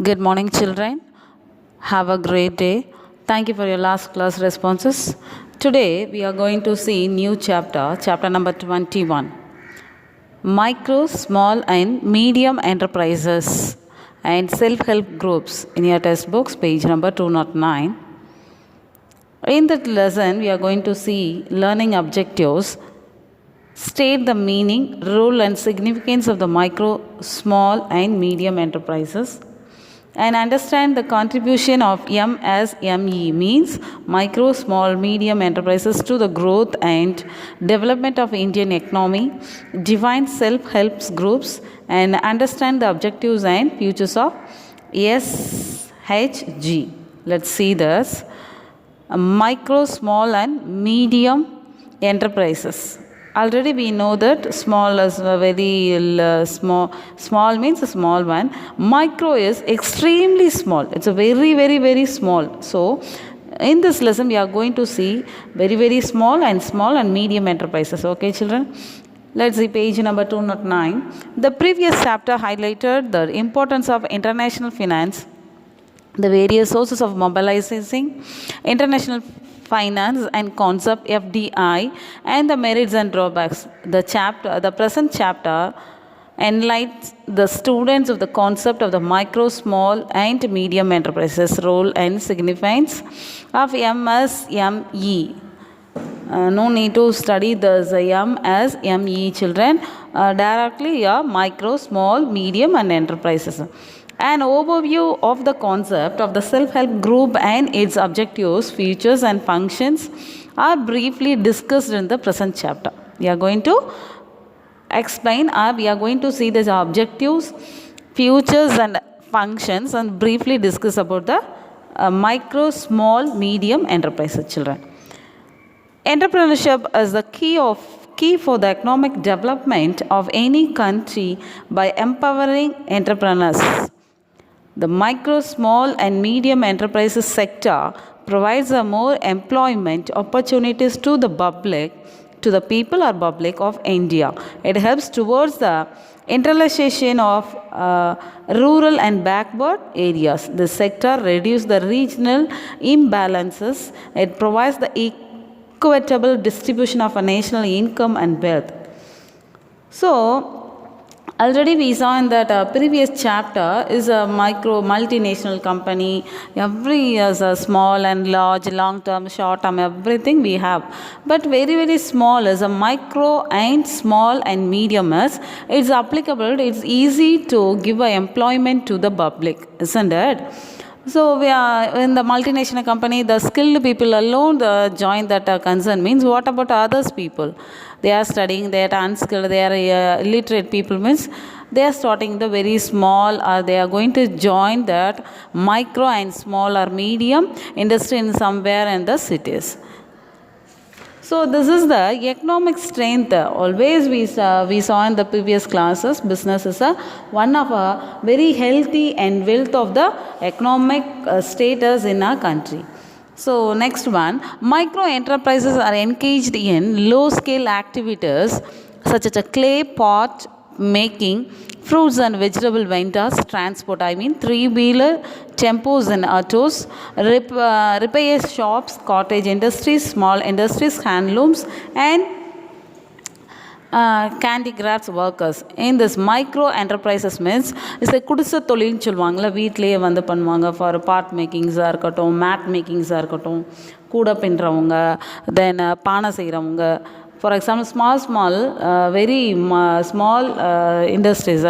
Good morning, children. Have a great day. Thank you for your last class responses. Today we are going to see new chapter number 21. Micro, small and medium enterprises and self-help groups in your textbooks, page number 209. In that lesson, we are going to see learning objectives, state the meaning, role and significance of the micro, small and medium enterprises, and understand the contribution of MSME means micro, small, medium enterprises to the growth and development of Indian economy, define self-help groups, and understand the objectives and futures of SHG. Let's see this. Micro, small, and medium enterprises. Already we know that small is very small. Small means a small one. Micro is extremely small. It's a very small. So in this lesson we are going to see very small and medium enterprises. Okay, children. Let's see page number 209. The previous chapter highlighted the importance of international finance, the various sources of mobilizing international finance and concept FDI, and the merits and drawbacks. The present chapter enlightens the students of the concept of the micro, small and medium enterprises, role and significance of MSME. No need to study the MSME, children. Directly micro, small, medium and enterprises. An overview of the concept of the self-help group and its objectives, features and functions are briefly discussed in the present chapter. We are going to explain we are going to see the objectives, features and functions and briefly discuss about the micro, small, medium enterprises, children. Entrepreneurship is the key for the economic development of any country by empowering entrepreneurs. The micro, small and medium enterprises sector provides a more employment opportunities to the public, to the people or public of India. It helps towards the internationalization of rural and backward areas. The sector reduces the regional imbalances. It provides the equitable distribution of a national income and wealth. So, already we saw in that previous chapter is a multinational company. Every is a small and large, long term, short term, everything we have. But very small is a micro and small and medium is. It's applicable. It's easy to give employment to the public, isn't it? So we are in the multinational company, the skilled people alone join that concern. Means what about others people? They are studying, they are unskilled, they are illiterate people, means they are starting the very small or they are going to join that micro and small or medium industry in somewhere in the cities. So this is the economic strength. Always we saw in the previous classes, business is one of a very healthy and wealth of the economic status in our country. So next one, micro enterprises are engaged in low scale activities such as a clay pot making, fruits and vegetable vendors, transport, three-wheeler, tempos and autos, repair shops, cottage industries, small industries, handlooms and handicrafts workers. In this micro enterprises means is a குடிசை தொழில்னு சொல்லுவாங்கல்ல, வீட்டிலேயே வந்து பண்ணுவாங்க for பாட் மேக்கிங்ஸாக இருக்கட்டும், mat மேக்கிங்ஸாக இருக்கட்டும், கூடை பின்னுறவங்க, தென் பானை செய்கிறவங்க. For example, very small industries,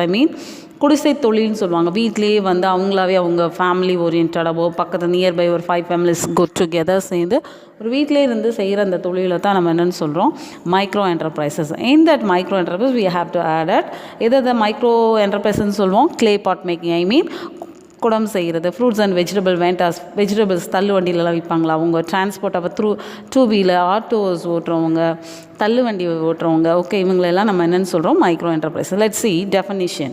குடிசை தொழில்னு சொல்லுவாங்க. வீட்லேயே வந்து அவங்களாவே அவங்க ஃபேமிலி ஓரியன்டாகவோ பக்கத்து நியர்பை ஒரு 5 ஃபேமிலிஸ் குட் டுகெதர் சேர்ந்து ஒரு வீட்டிலே இருந்து செய்கிற அந்த தொழிலை தான் நம்ம என்னென்னு சொல்கிறோம், micro enterprises. In that micro enterprise we have to add at எதை மைக்ரோ என்டர்பிரைஸ்ன்னு சொல்லுவோம், க்ளே பாட் மேக்கிங், குடம் செய்கிறது, ஃப்ரூட்ஸ் அண்ட் வெஜிடபிள்ஸ் தள்ளு வண்டியிலலாம் விற்பாங்களா அவங்க, டிரான்ஸ்போர்ட் அப்போ டூ வீலர் ஆட்டோஸ் ஓட்டுறவங்க, தள்ளு வண்டி ஓட்டுறவங்க, ஓகே, இவங்களெல்லாம் நம்ம என்னென்னு சொல்கிறோம், micro enterprise. Let's see definition.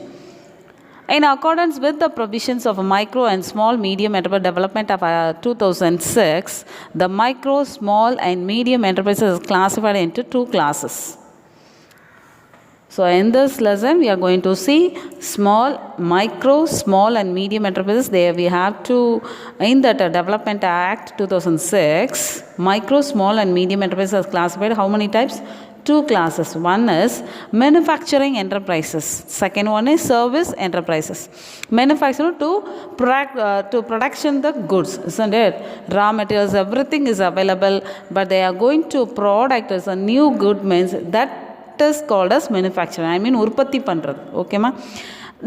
In accordance with the provisions of micro and small medium enterprise development of 2006, the micro, small and medium enterprises is classified into two classes. So in this lesson, we are going to see micro, small and medium enterprises. There we have to, in that Development Act 2006, micro, small and medium enterprises are classified how many types? Two classes. One is manufacturing enterprises. Second one is service enterprises. Manufacturing to production the goods, isn't it? Raw materials, everything is available, but they are going to product as a new good means that is called as manufacturing. I mean urpatti பண்றது. Okay ma?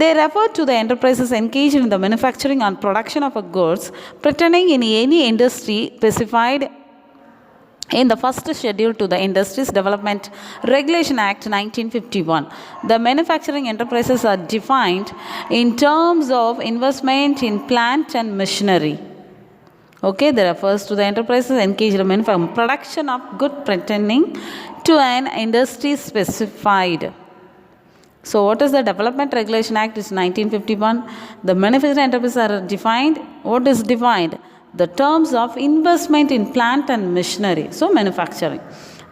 They refer to the enterprises engaged in the manufacturing and production of goods pertaining in any industry specified in the first schedule to the Industries Development Regulation Act 1951. The manufacturing enterprises are defined in terms of investment in plant and machinery. Okay, that refers to the enterprises engaged in production of good pertaining to an industry specified. So what is the Development Regulation Act? It's 1951. The manufacturing enterprises are defined. What is defined? The terms of investment in plant and machinery. So manufacturing.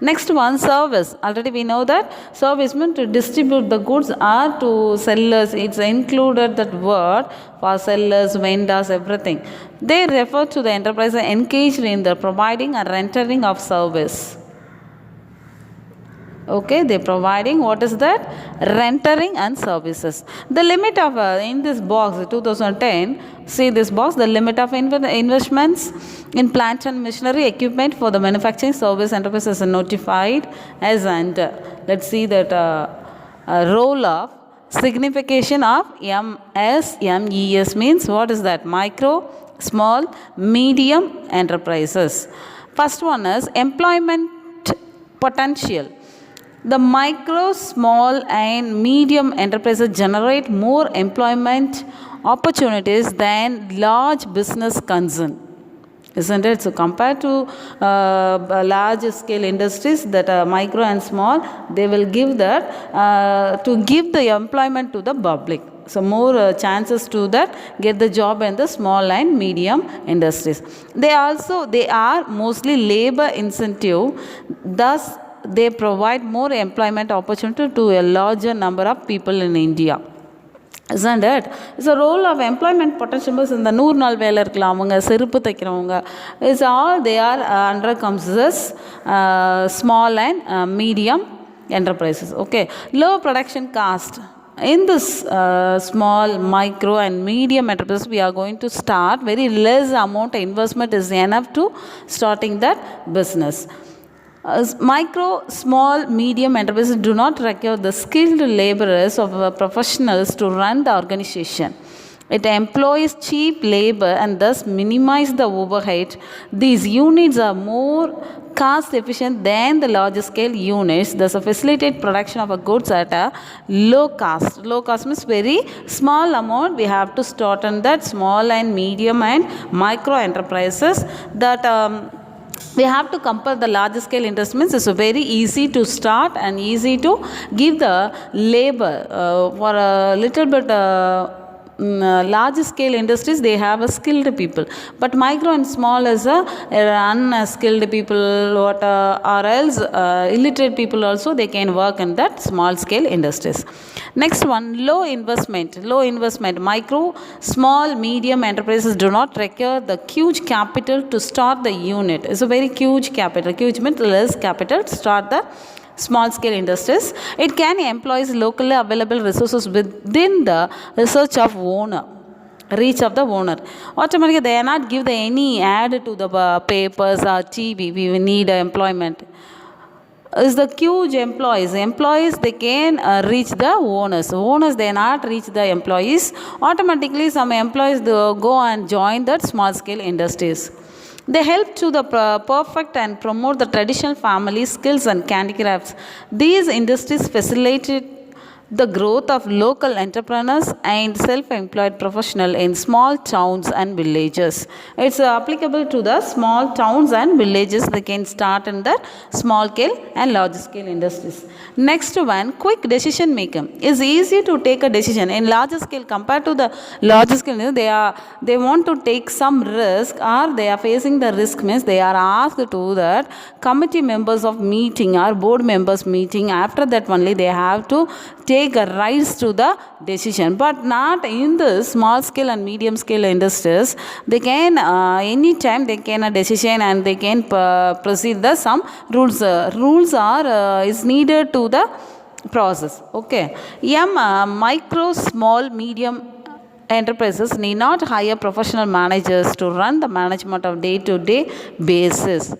Next one, service. Already we know that service means to distribute the goods or to sellers. It's included that word for sellers, vendors, everything. They refer to the enterprise engaged in the providing or rendering of service. Okay, they providing what is that? Rendering and services. The limit of in this box 2010, see this box, the limit of investments in plant and machinery equipment for the manufacturing service enterprises is notified as under. Let's see that role of signification of MSMES means what is that? Micro, small, medium enterprises. First one is employment potential. The micro, small and medium enterprises generate more employment opportunities than large business concern. Isn't it? So compared to large scale industries that are micro and small, they will give that to give the employment to the public. So more chances to that get the job in the small and medium industries. They are mostly labor incentive, thus they provide more employment opportunity to a larger number of people in India. Isn't it? It's a role of employment potential in the நூறு நாள் வேலை இருக்கலாம் அவங்க செருப்பு தைக்கிறவங்க is all they are under comes this small and medium enterprises. Okay, low production cost. In this small, micro and medium enterprises, we are going to start very less amount investment is enough to starting that business. Micro, small, medium enterprises do not require the skilled laborers of professionals to run the organization. It employs cheap labor and thus minimize the overhead. These units are more cost efficient than the larger scale units, thus facilitate production of goods at a low cost. Low cost means very small amount we have to start on that small and medium and micro enterprises that we have to compare the large scale investments. It's very easy to start and easy to give the labor for a little bit large scale industries they have a skilled people, but micro and small is unskilled people or else illiterate people also they can work in that small scale industries. Next one, low investment. Micro, small, medium enterprises do not require the huge capital to start the unit. It's a very huge capital. Huge means less capital to start the small scale industries. It can employ locally available resources within the reach of the owner. Automatically they are not give any ad to the papers or TV. We need employment. Is the huge employees they can reach the owners they not reach the employees. Automatically some employees go and join that small scale industries. They help to the perfect and promote the traditional family skills and handicrafts. These industries facilitate the growth of local entrepreneurs and self-employed professionals in small towns and villages. It's applicable to the small towns and villages. They can start in the small scale and large scale industries. Next one, quick decision making. It's easy to take a decision in large scale compared to the large scale. They want to take some risk, or they are facing the risk means they are asked to that committee members of meeting or board members meeting. After that only they have to take a rise to the decision, but not in the small scale and medium scale industries. They can anytime they can a decision and they can proceed the some rules. Rules are is needed to the process. Okay. Micro, small, medium enterprises need not hire professional managers to run the management of day-to-day basis.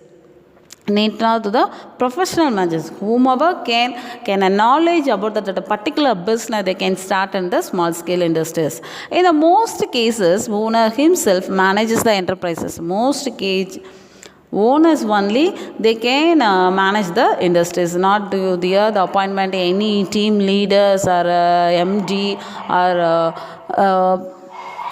Need now to the professional managers, whomever can a knowledge about the particular business, they can start in the small scale industries. In the most cases, owner himself manages the enterprises. Most case owners only they can manage the industries, not the appointment any team leaders or MD or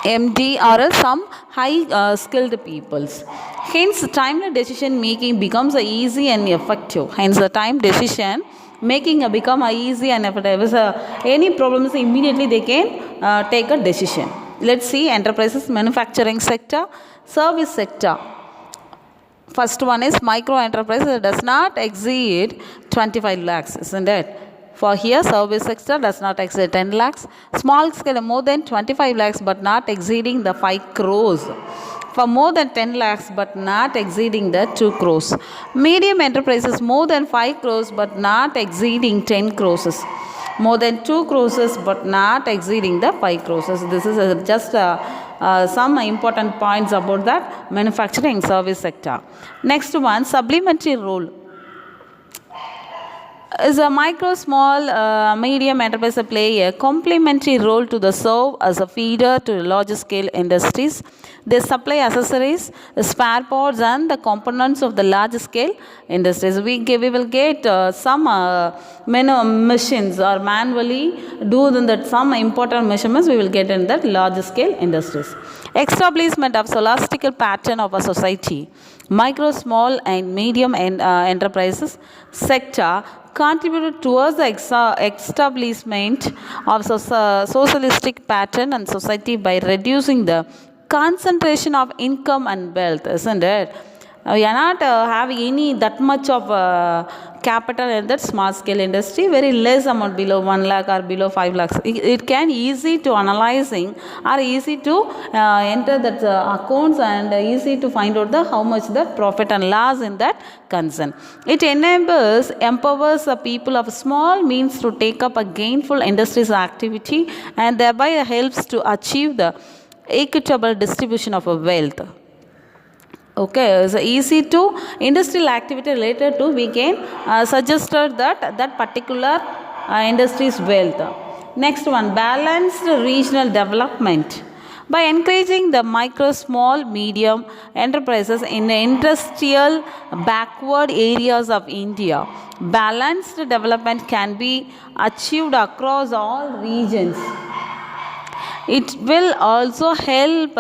MD or some high skilled peoples. Hence, timely decision making becomes easy and effective. Hence, the time decision making become easy and effective. If any problems, immediately they can take a decision. Let's see enterprises, manufacturing sector, service sector. First one is micro enterprise that does not exceed 25 lakhs, isn't it? For here, service sector does not exceed 10 lakhs. Small scale more than 25 lakhs but not exceeding the 5 crores. For more than 10 lakhs but not exceeding the 2 crores. Medium enterprises more than 5 crores but not exceeding 10 crores. More than 2 crores but not exceeding the 5 crores. This is just some important points about that manufacturing service sector. Next one, supplementary role. Is a micro, small, medium enterprise play a complementary role to the serve as a feeder to large scale industries. They supply accessories, spare parts and the components of the large scale industries. We will get some machines or manually do that some important measurements we will get in that large scale industries. Establishment of scholastic pattern of a society. Micro, small and medium enterprises sector contributed towards the establishment of socialistic pattern and society by reducing the concentration of income and wealth, isn't it? We are not having any that much of capital in that small scale industry, very less amount below 1 lakh or below 5 lakhs. It can easy to analyzing or easy to enter that accounts and easy to find out the how much the profit and loss in that concern. It empowers the people of small means to take up a gainful industries activity and thereby helps to achieve the equitable distribution of wealth. Okay, so easy to industrial activity related to we can suggested that particular industry's wealth. Next one, balanced regional development. By encouraging the micro, small, medium enterprises in the industrial backward areas of India, balanced development can be achieved across all regions. It will also help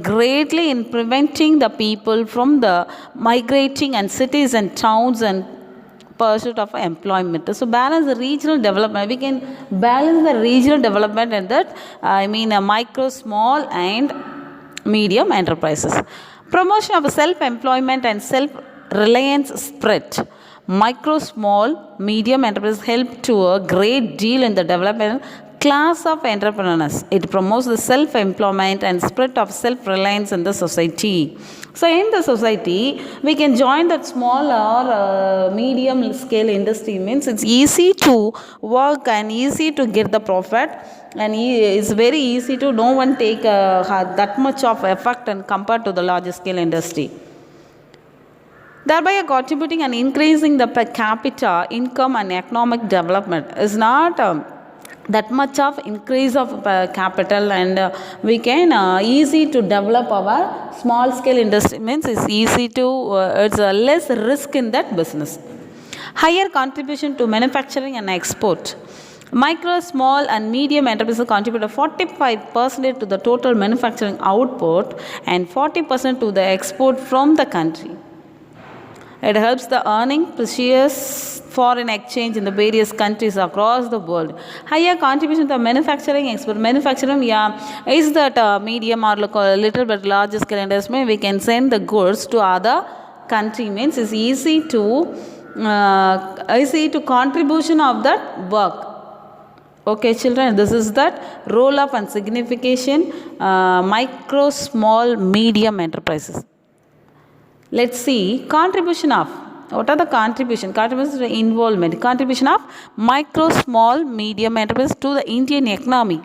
greatly in preventing the people from the migrating and cities and towns and pursuit of employment. So balance the regional development. We can balance the regional development and that micro, small and medium enterprises. Promotion of self-employment and self-reliance spread. Micro, small, medium enterprises help to a great deal in the development class of entrepreneurs. It promotes the self-employment and spread of self-reliance in the society. So in the society, we can join that small or medium scale industry means it's easy to work and easy to get the profit and it's very easy to no one take that much of effort and compared to the large scale industry. Thereby contributing and increasing the per capita income and economic development is not that much of increase of capital and we can easy to develop our small scale industry means it's easy to it's less risk in that business. Higher contribution to manufacturing and export. Micro, small, and medium enterprises contribute 45% to the total manufacturing output and 40% to the export from the country. It helps the earning precious foreign exchange in the various countries across the world. Higher contribution to manufacturing export. Manufacturing, is that medium or little bit larger scale investment. We can send the goods to other country. Means it's easy to contribution of that work. Okay, children, this is that role of and signification micro, small, medium enterprises. Let's see contribution of. What are the contribution? Contribution to involvement. Contribution of micro, small, medium enterprises to the Indian economy.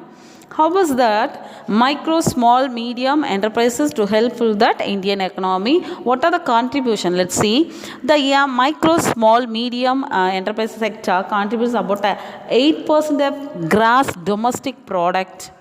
How was that? Micro, small, medium enterprises to help that Indian economy. What are the contribution? Let's see. The micro, small, medium enterprise sector contributes about 8% of gross domestic product.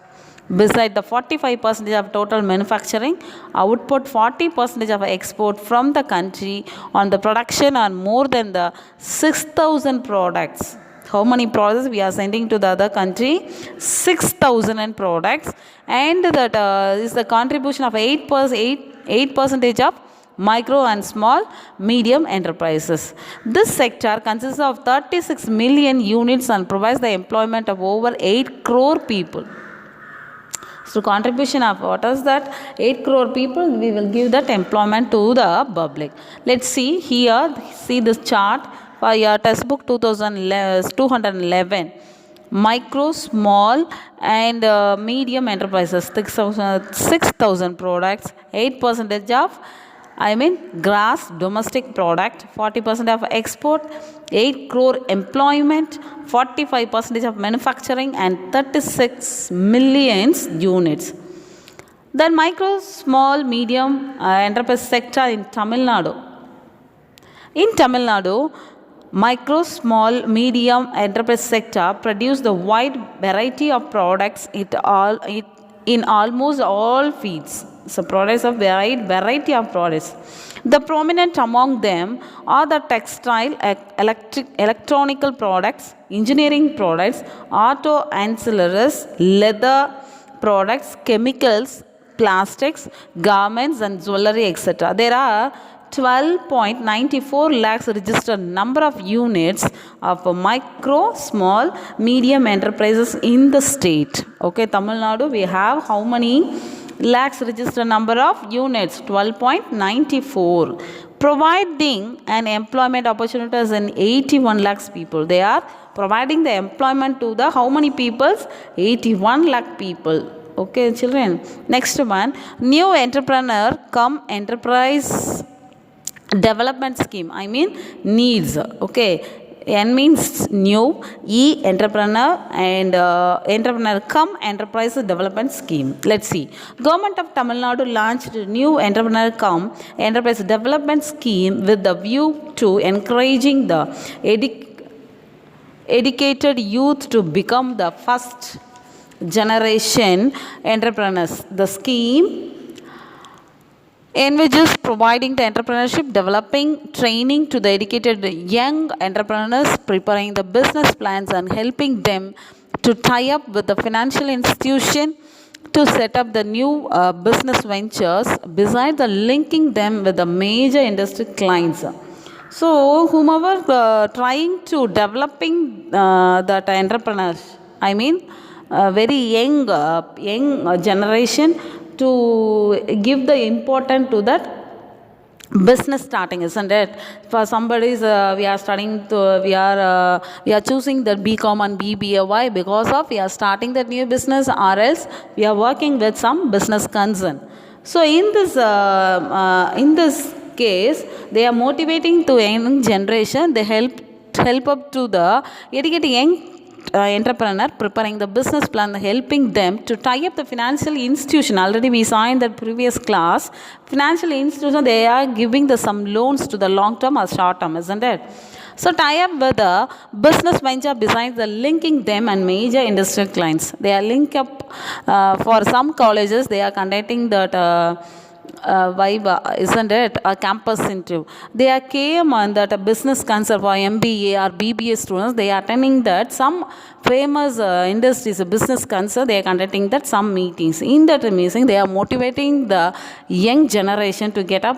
Beside the 45% of total manufacturing output, 40% of export from the country on the production on more than the 6,000 products. How many products we are sending to the other country? 6,000 products, and that is the contribution of 8% of micro and small medium enterprises. This sector consists of 36 million units and provides the employment of over 8 crore people. So contribution of what is that? 8 crore people, we will give that employment to the public. Let's see here, see this chart for your textbook 211. Micro, small and medium enterprises, 6,000 products, 8% of gross domestic product, 40% of export, 8 crore employment, 45% of manufacturing, and 36 million units. Then micro, small, medium enterprise sector in Tamil Nadu. In Tamil Nadu, micro, small, medium enterprise sector produce the wide variety of products in almost all fields. So products of variety of products. The prominent among them are the textile, electronical products, engineering products, auto ancillaries, leather products, chemicals, plastics, garments, and jewelry, etc. There are 12.94 lakhs registered number of units of micro, small, medium enterprises in the state. Okay, Tamil Nadu, we have how many lakhs registered number of units? 12.94. Providing an employment opportunities in 81 lakhs people. They are providing the employment to the how many people? 81 lakh people. Okay, children. Next one, new entrepreneur come enterprise development scheme. Needs. Okay, N means new, E entrepreneur, and entrepreneur come enterprise development scheme. Let's see. Government of Tamil Nadu launched new entrepreneur come enterprise development scheme with the view to encouraging the educated youth to become the first generation entrepreneurs. The scheme envisages providing the entrepreneurship, developing training to the educated young entrepreneurs, preparing the business plans and helping them to tie up with the financial institution to set up the new business ventures, besides the linking them with the major industry clients. So whomever trying to developing that entrepreneurs, very young generation, to give the importance to that business starting, isn't it? For somebody, we are choosing the BCom and BBA. Why? Because of we are starting that new business, or else we are working with some business concern. So in this case, they are motivating to young generation. They help up to the educating young entrepreneur, preparing the business plan, helping them to tie up the financial institution. Already we saw in the previous class, financial institution, they are giving some loans to the long term or short term, isn't it? So tie up with the business venture besides the linking them and major industrial clients. They are linked up for some colleges. They are conducting that vibe, isn't it? A campus interview. They are came on that a business concert for MBA or BBA students. They are attending that some famous industries, a business concert. They are conducting that some meetings. In that meeting, they are motivating the young generation to get up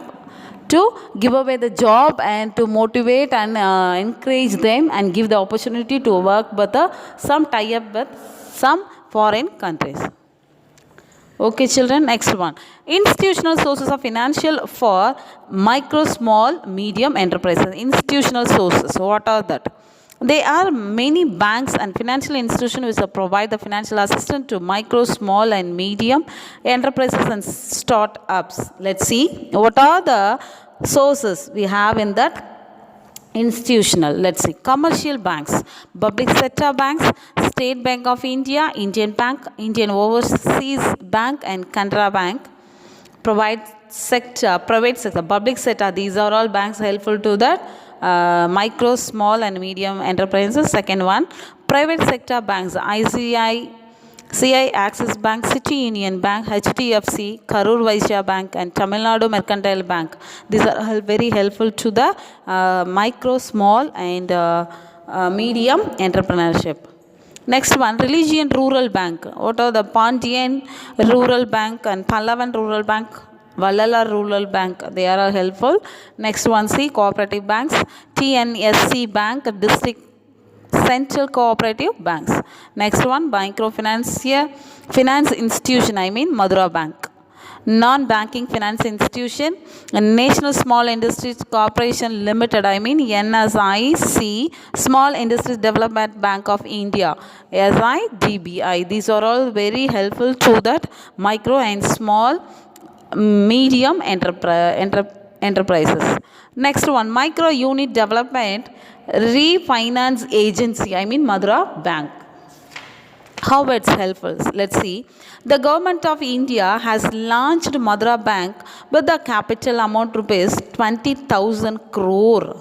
to give away the job and to motivate and encourage them and give the opportunity to work with some tie-up with some foreign countries. Okay, children, next one. Institutional sources of financial for micro, small, medium enterprises. Institutional sources, what are that? There are many banks and financial institutions which provide the financial assistance to micro, small and medium enterprises and startups. Let's see what are the sources we have in that institutional. Let's see. Commercial banks, public sector banks, State Bank of India, Indian Bank, Indian Overseas Bank and Canara Bank. Private sector, public sector, these are all banks helpful to that micro, small and medium enterprises. Second one, private sector banks, CI Axis Bank, City Union Bank, HDFC, Karur Vysya Bank and Tamil Nadu Mercantile Bank. These are very helpful to the micro, small and medium entrepreneurship. Next one, Religion Rural Bank. What are the Pandian Rural Bank and Pallavan Rural Bank, Vallala Rural Bank? They are all helpful. Next one, C, Cooperative Banks, TNSC Bank, District Central Cooperative Banks. Next one, Finance Institution, Madura Bank. Non-banking finance institution, National Small Industries Corporation Limited, NSIC, Small Industries Development Bank of India, SIDBI. These are all very helpful to that micro and small, medium enterprises. Next one, Micro Unit Development Refinance Agency, Madura Bank. How it's helpful? Let's see. The government of India has launched Madura Bank with the capital amount rupees 20,000 crore.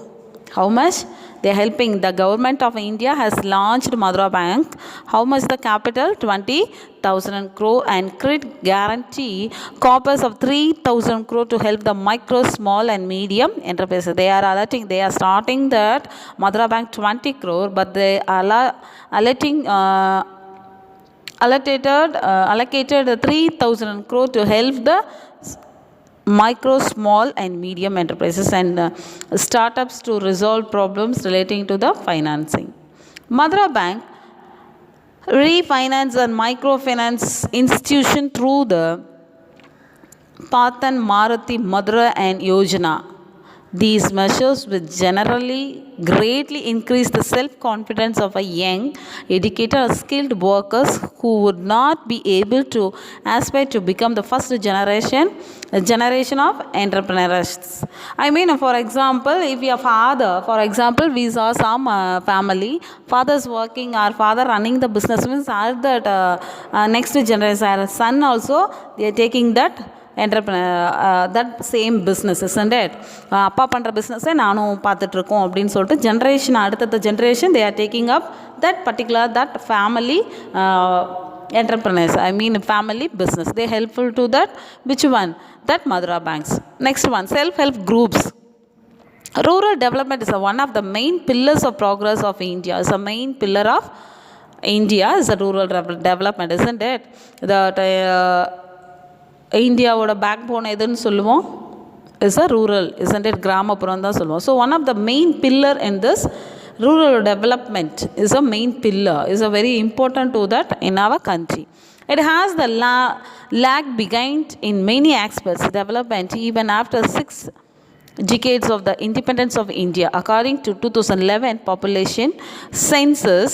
How much? They are helping. The government of India has launched Madura Bank. How much the capital? 20,000 crore and credit guarantee corpus of 3,000 crore to help the micro, small and medium enterprises. They are starting that Madura Bank 20 crore, but they are allocated 3,000 crore to help the micro, small and medium enterprises and startups to resolve problems relating to the financing. Madura Bank refinance and microfinance institution through the Patan Maruti Madura and Yojana. These measures will generally greatly increase the self-confidence of a young, educated or skilled workers who would not be able to aspire to become the first generation of entrepreneurs. For example, if your father, we saw some family, father's working or father running the business, means that next generation, son also, they are taking that entrepreneur that same business, isn't it? அப்பா பண்ணுற பிஸ்னஸை நானும் பார்த்துட்ருக்கோம் அப்படின்னு சொல்லிட்டு அடுத்த generation they are taking up that particular family entrepreneurs, family business. They are helpful to that. Which one? That Madura Banks. Next one, self-help groups. Rural development is one of the main pillars of progress of India. It's a main pillar of India is a rural development, isn't it? That இந்தியாவோட backbone எதுன்னு சொல்லுவோம்? Is a rural, isn't it? கிராமப்புறம் தான் சொல்லுவோம். So one of the main pillar in this rural development is a main pillar, is a very important to that in our country. It has the lag behind in many aspects development even after 6 decades of the independence of India. According to 2011 population census,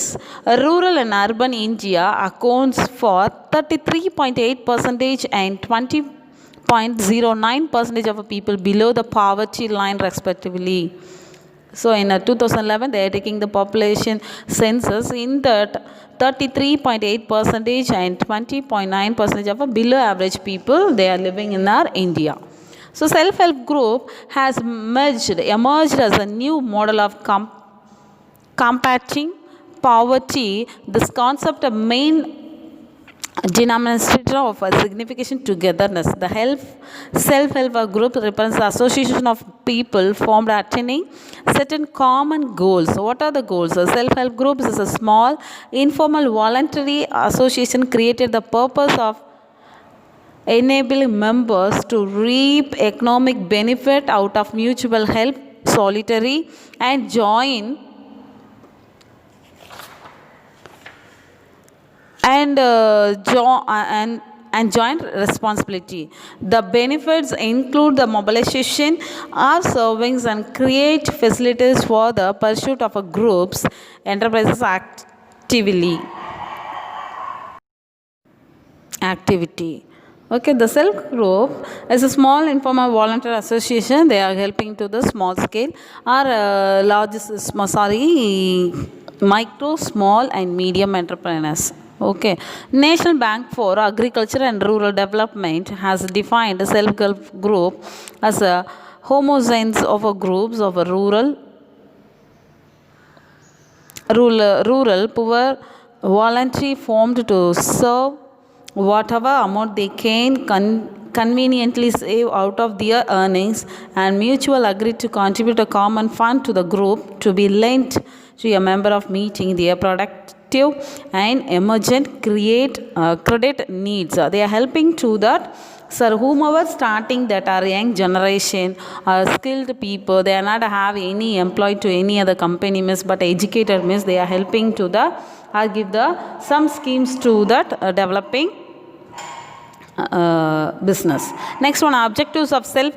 rural and urban India accounts for 33.8% and 20.09% of people below the poverty line respectively. So in 2011 they are taking the population census. In that 33.8% and 20.9% of below average people they are living in our India. So self-help group has emerged as a new model of combating poverty. This concept of main denominator of a significant togetherness. The self-help group represents the association of people formed attaining certain common goals. So what are the goals? A self-help group is a small, informal, voluntary association created the purpose of enabling members to reap economic benefit out of mutual help, solidarity, and joint responsibility. The benefits include the mobilization of savings and create facilities for the pursuit of a group's enterprises activity. Okay, the self group is a small informal voluntary association. They are helping to the small scale or micro, small and medium entrepreneurs. Okay, National Bank for Agriculture and Rural Development has defined a self-help group as a homogeneous of a groups of a rural, poor, voluntary formed to serve whatever amount they can conveniently save out of their earnings and mutual agree to contribute a common fund to the group to be lent to a member of meeting their productive and emergent credit needs. They are helping to that. Sir, whomever starting that are young generation or skilled people, they are not have any employed to any other company miss, but educated miss, they are helping to the or give the some schemes to that developing business. Next one, objectives of self-help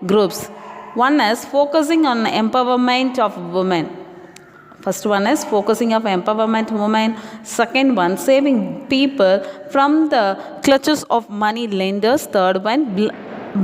groups. One is focusing on empowerment of women. First one is focusing of empowerment women. Second one, saving people from the clutches of money lenders. Third one,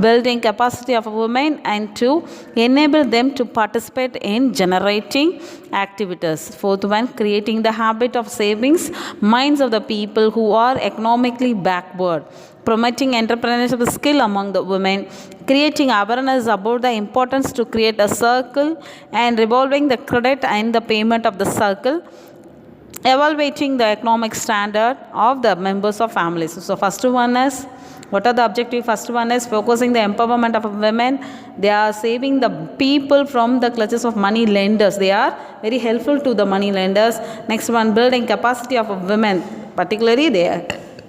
building capacity of women, and to enable them to participate in generating activities. Fourth one, creating the habit of savings minds of the people who are economically backward, promoting entrepreneurship skill among the women, creating awareness about the importance to create a circle and revolving the credit and the payment of the circle, evaluating the economic standard of the members of families. So first one is, what are the objectives? First one is focusing the empowerment of women. They are saving the people from the clutches of money lenders. They are very helpful to the money lenders. Next one, building capacity of women. Particularly, they are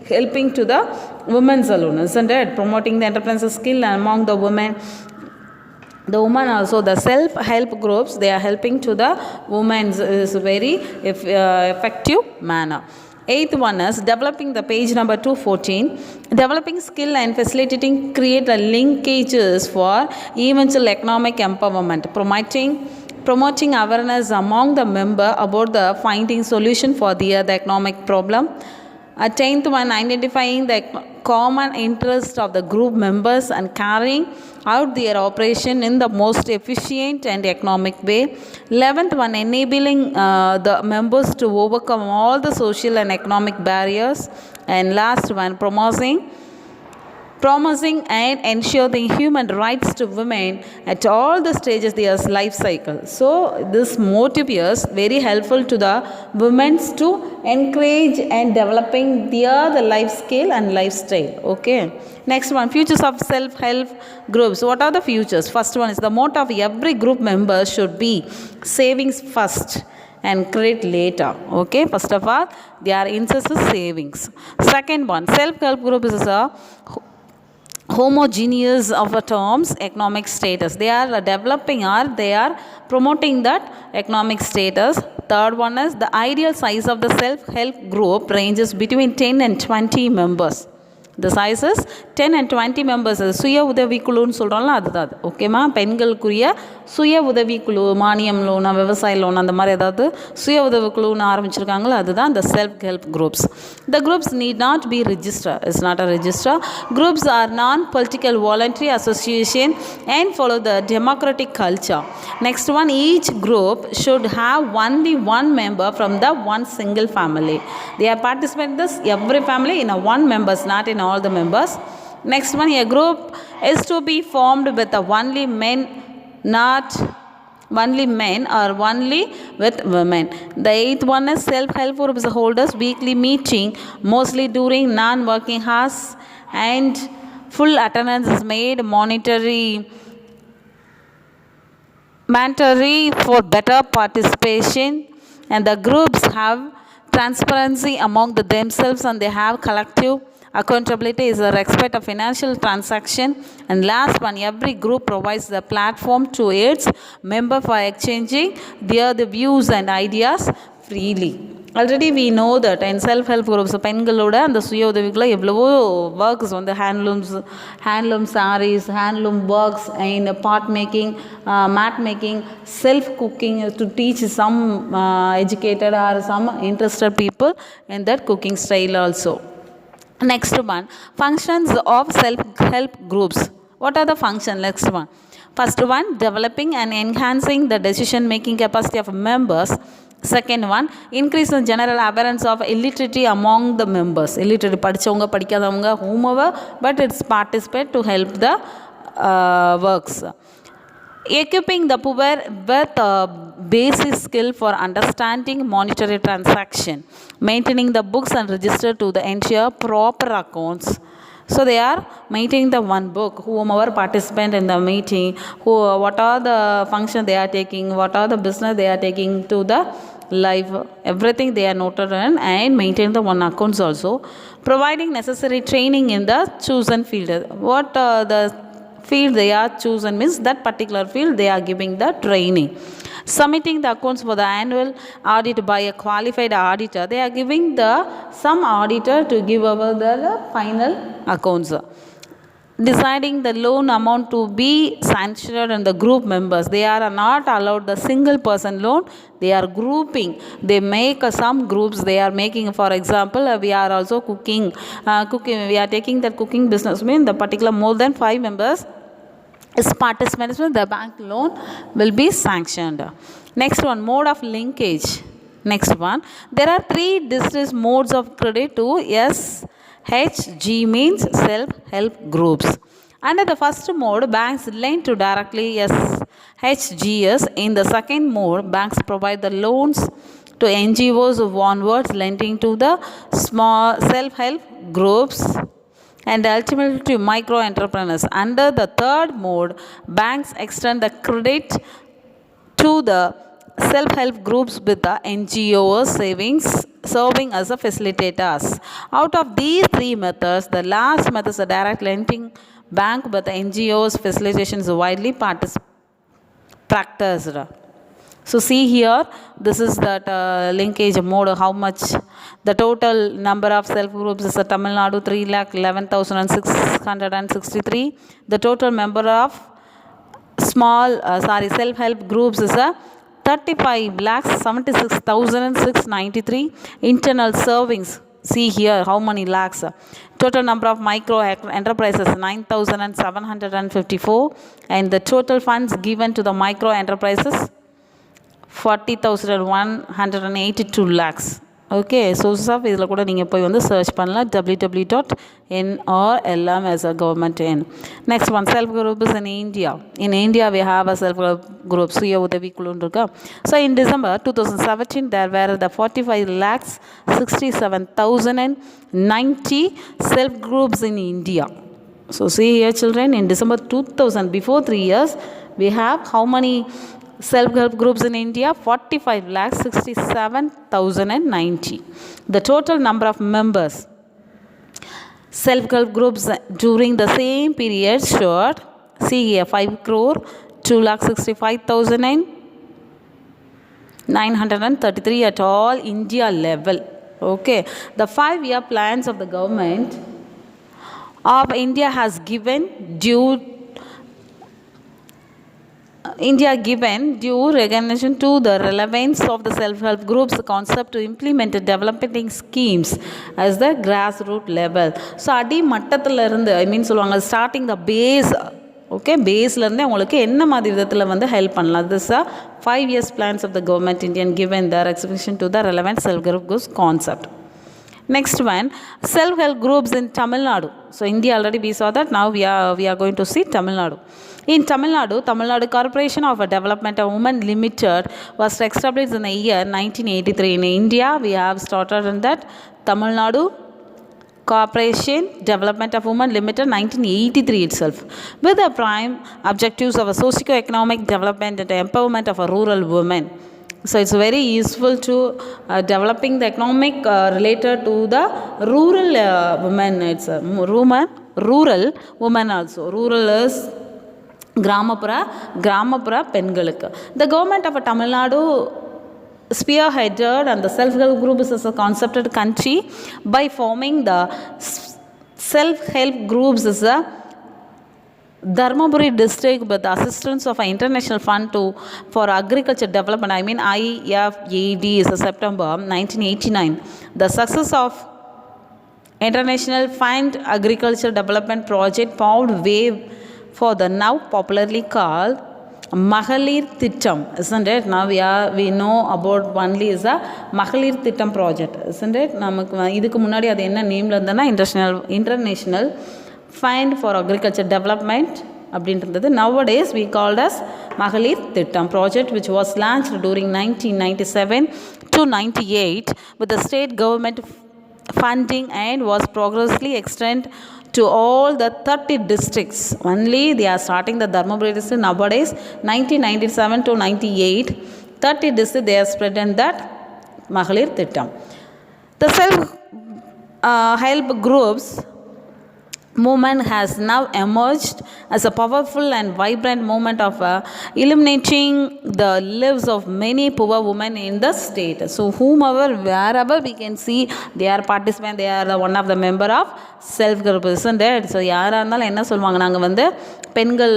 helping to the women's alone, isn't it? Promoting the entrepreneurship skill among the women. The women also, the self-help groups, they are helping to the women is very effective manner. Eighth one is developing the page number 214. Developing skill and facilitating create the linkages for eventual economic empowerment. Promoting awareness among the member about the finding solution for the economic problem. Tenth one, identifying the common interest of the group members and carrying out their operation in the most efficient and economic way. 11th one, enabling the members to overcome all the social and economic barriers. And last one, promising and ensuring human rights to women at all the stages of their life cycle. So this motive is very helpful to the women to encourage and developing the life skill and lifestyle. Okay. Next one, futures of self-help groups. What are the futures? First one is the motto of every group member should be savings first and credit later. Okay, first of all, they are incessant savings. Second one, self-help group is a homogeneous of a terms economic status. They are developing or they are promoting that economic status. Third one is the ideal size of the self-help group ranges between 10 and 20 members. The size is 10 and 20 members. சுய உதவிக்குழுன்னு சொல்கிறோம்ல அதுதான். ஓகேம்மா, பெண்களுக்குரிய சுய உதவிக்குழு, மானியம் லோனா, விவசாய loan, அந்த மாதிரி ஏதாவது சுய உதவிக்குழுன்னு ஆரம்பிச்சிருக்காங்களோ அதுதான் the self-help groups. The groups need not be registered. It's not a register. Groups are non-political voluntary association and follow the democratic culture. Next one, each group should have only one member from the one single family. They are participating in this every family in a one members, not in all the members. Next one, a group is to be formed with only men, not only men or only with women. The eighth one is self-help groups holders weekly meeting mostly during non-working hours and full attendance is made mandatory for better participation, and the groups have transparency among themselves and they have collective accountability is the respect of financial transaction. And last one, every group provides the platform to its member for exchanging their the views and ideas freely. Already we know that in self-help groups பெண்களோட அந்த சுய உதவிக்குள்ள எவ்வளவோ works வந்து handloom saris, handloom works and pot making, mat making, self cooking to teach some educated or some interested people in that cooking style also. Next one, functions of self-help groups. What are the functions? Next one. First one, developing and enhancing the decision-making capacity of members. Second one, increase the general awareness of illiteracy among the members. Illiterate படிச்சவங்க படிக்காதவங்க whomever, but it's participate to help the works. Equipping the poor with basic skill for understanding monetary transaction, maintaining the books and register to the ensure proper accounts. So they are maintaining the one book, whomever participant in the meeting, what are the function they are taking, what are the business they are taking to the life, everything they are noted in and maintain the one accounts also. Providing necessary training in the chosen field. What the field they are chosen means that particular field they are giving the training. Submitting the accounts for the annual audit by a qualified auditor. They are giving some auditor to give over the final accounts. Deciding the loan amount to be sanctioned in the group members. They are not allowed the single person loan. They are grouping. They make some groups. They are making, for example, we are also cooking. We are taking that cooking business. Mean the particular more than 5 members is participants, the bank loan will be sanctioned. Next one, mode of linkage. Next one, there are 3 distinct modes of credit to SHG means self-help groups. Under the first mode, banks lend to directly SHGs. In the second mode, banks provide the loans to NGOs onwards lending to the small self-help groups and ultimately to micro entrepreneurs. Under the third mode, banks extend the credit to the self-help groups with the NGOs savings serving as a facilitators. Out of these 3 methods, the last method is a direct lending bank, but the NGOs facilitation is widely practiced. So see here, this is that linkage mode, how much the total number of self groups is Tamil Nadu 3,11,663. The total member of self-help groups is 35,76,693. Internal servings, see here how many lakhs. Total number of micro enterprises 9,754, and the total funds given to the micro enterprises 40,182 lakhs. Okay, sources of இதில் கூட நீங்கள் போய் வந்து search பண்ணலாம் www.NRLM as a government in. Next one, self groups in India. In India we have a self group சுய உதவி குழுன்னு இருக்கா. So in December 2017 there were the 45,67,090 self groups in India. So see here children, in December 2000, before 3 years, we have how many self-help groups in India? 45,67,090. The total number of members self-help groups during the same period showed, see here, 5,265,933 at all India level. Okay, the 5-year plans of the government of India has given due recognition to the relevance of the self-help groups concept to implement developing schemes as the grassroots level. So adi மட்டத்துல இருந்து சொல்லுவாங்க starting the base. Okay, பேஸ்ல இருந்து உங்களுக்கு என்ன மாதிரி விதத்துல வந்து help பண்ணலாம். This are 5 years plans of the government Indian given their execution to the relevant self-help groups concept. Next one, self-help groups in Tamil Nadu. So India already we saw that. Now we are going to see Tamil Nadu. In Tamil Nadu Corporation of Development of Women Limited was established in the year 1983. In India, we have started in that Tamil Nadu Corporation Development of Women Limited 1983 itself, with the prime objectives of a socio-economic development and empowerment of a rural women. So it's very useful to developing the economic related to the rural women. It's a rural women also. Rural is கிராமப்புற பெண்களுக்கு. The government of Tamil Nadu spearheaded and the self-help groups as a concepted country by forming the self-help groups as a Dharmaburi district with the assistance of an international fund for agriculture development, I mean IFAD, is September 1989. The success of International Fund Agriculture Development Project paved way for the now popularly called Mahalir Thittam, isn't it? Now we know about only is a Mahalir Thittam project, isn't it? இதுக்கு முன்னாடி அது என்ன நேம்ல இருந்தனா International Fund for Agriculture Development அப்படின்றது. Nowadays we called as Mahalir Thittam project, which was launched during 1997 to 98 with the state government funding and was progressively extended to all the 30 districts. Only they are starting the Dharmaburi district nowadays. 1997 to 98, 30 districts they are spread in that Mahalir Thittam. The self-help groups movement has now emerged as a powerful and vibrant movement of illuminating the lives of many poor women in the state. So wherever we can see they are participant, they are one of the member of self group, isn't it? So யாரா இருந்தாலும் என்ன சொல்வாங்க, நாங்கள் வந்து பெண்கள்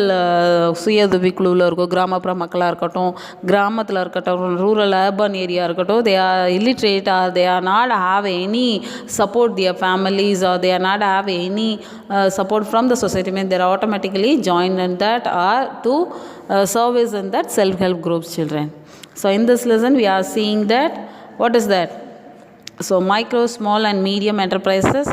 சுய உதவி குழுவில் இருக்கோம், கிராமப்புற மக்களாக இருக்கட்டும், கிராமத்தில் இருக்கட்டும், ரூரல் அர்பன் ஏரியா இருக்கட்டும், they are illiterate or they are not have any support their families or they are not have any support from the society, means they are automatically joined in that or to service in that self-help groups children. So in this lesson we are seeing that what is that. So micro, small and medium enterprises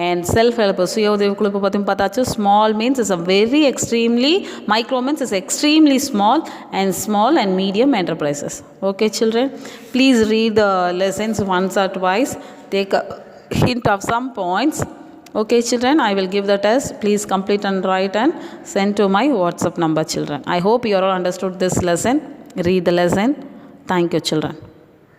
and self-help. சுய உதவி குழு பற்றியும் பார்த்தாச்சு. Small means is a very extremely, micro means is extremely small, and small and medium enterprises. Okay children, please read the lessons once or twice, take a hint of some points. Okay children, I will give the test. Please complete and write and send to my WhatsApp number children. I hope you all understood this lesson. Read the lesson. Thank you children.